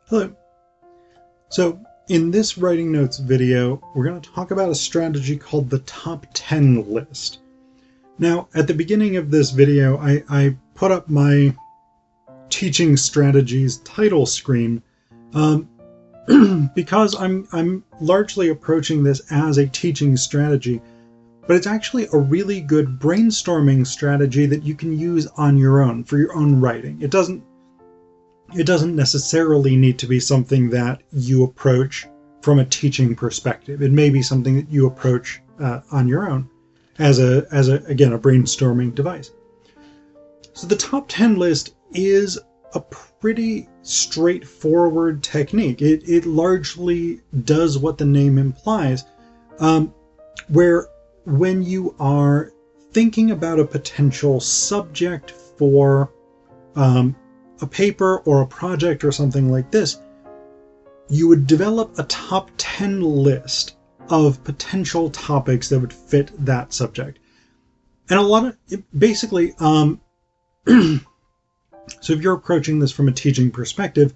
Hello. So in this writing notes video, we're going to talk about a strategy called the top 10 list. Now, at the beginning of this video, I put up my teaching strategies title screen because I'm largely approaching this as a teaching strategy, but it's actually a really good brainstorming strategy that you can use on your own for your own writing. It doesn't necessarily need to be something that you approach from a teaching perspective. It may be something that you approach on your own as again a brainstorming device. So the top 10 list is a pretty straightforward technique. It largely does what the name implies, where when you are thinking about a potential subject for a paper or a project or something like this, you would develop a top 10 list of potential topics that would fit that subject. And a lot of basically, so if you're approaching this from a teaching perspective,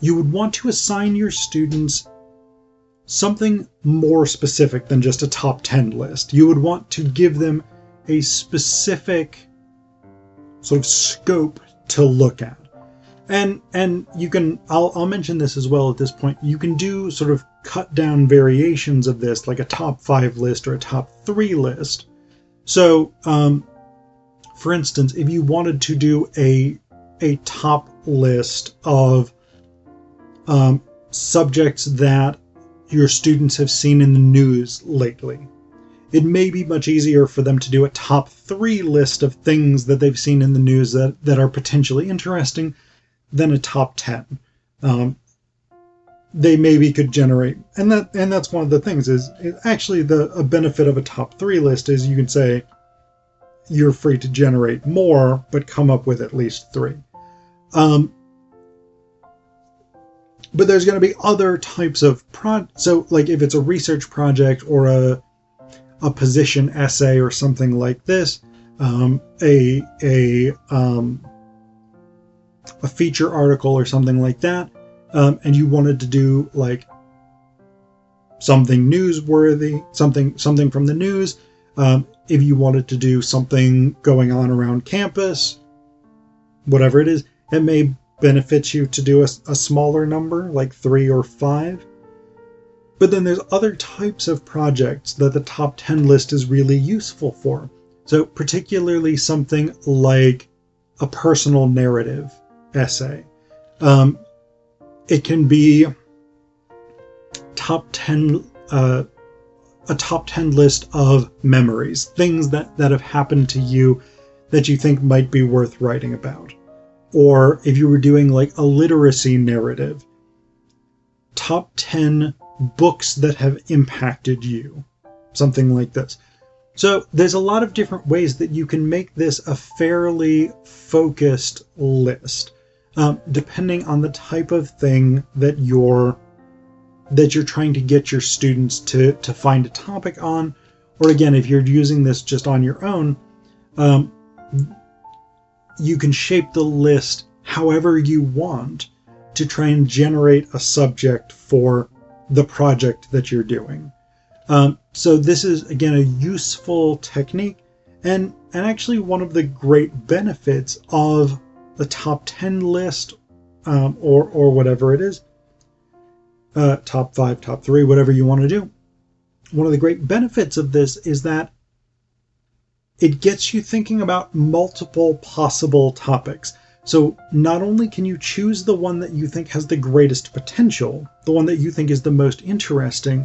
you would want to assign your students something more specific than just a top 10 list. You would want to give them a specific sort of scope to look at. And you can, I'll mention this as well at this point, you can do sort of cut down variations of this, like a top 5 list or a top 3 list. So, for instance, if you wanted to do a top list of subjects that your students have seen in the news lately, it may be much easier for them to do a top 3 list of things that they've seen in the news that are potentially interesting than a top 10. They maybe could generate, and that's one of the things is actually a benefit of a top 3 list is you can say you're free to generate more, but come up with at least 3. But there's going to be other types of so like if it's a research project or a position essay or something like this, a feature article or something like that, and you wanted to do like something newsworthy, something from the news, if you wanted to do something going on around campus, whatever it is, it may benefit you to do a smaller number, like 3 or 5. But then there's other types of projects that the top 10 list is really useful for. So particularly something like a personal narrative essay. It can be top 10, a top 10 list of memories, things that have happened to you that you think might be worth writing about. Or if you were doing like a literacy narrative, top 10 books that have impacted you, something like this. So there's a lot of different ways that you can make this a fairly focused list, depending on the type of thing that you're trying to get your students to find a topic on, or again, if you're using this just on your own, you can shape the list however you want to try and generate a subject for the project that you're doing. So this is, again, a useful technique, and actually one of the great benefits of the top 10 list, or whatever it is, top 5, top 3, whatever you want to do. One of the great benefits of this is that it gets you thinking about multiple possible topics. So not only can you choose the one that you think has the greatest potential, the one that you think is the most interesting,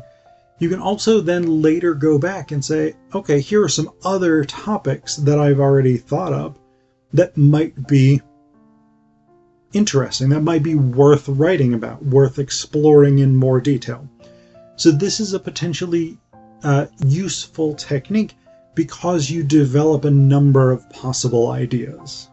you can also then later go back and say, okay, here are some other topics that I've already thought of that might be interesting, that might be worth writing about, worth exploring in more detail. So this is a potentially useful technique because you develop a number of possible ideas.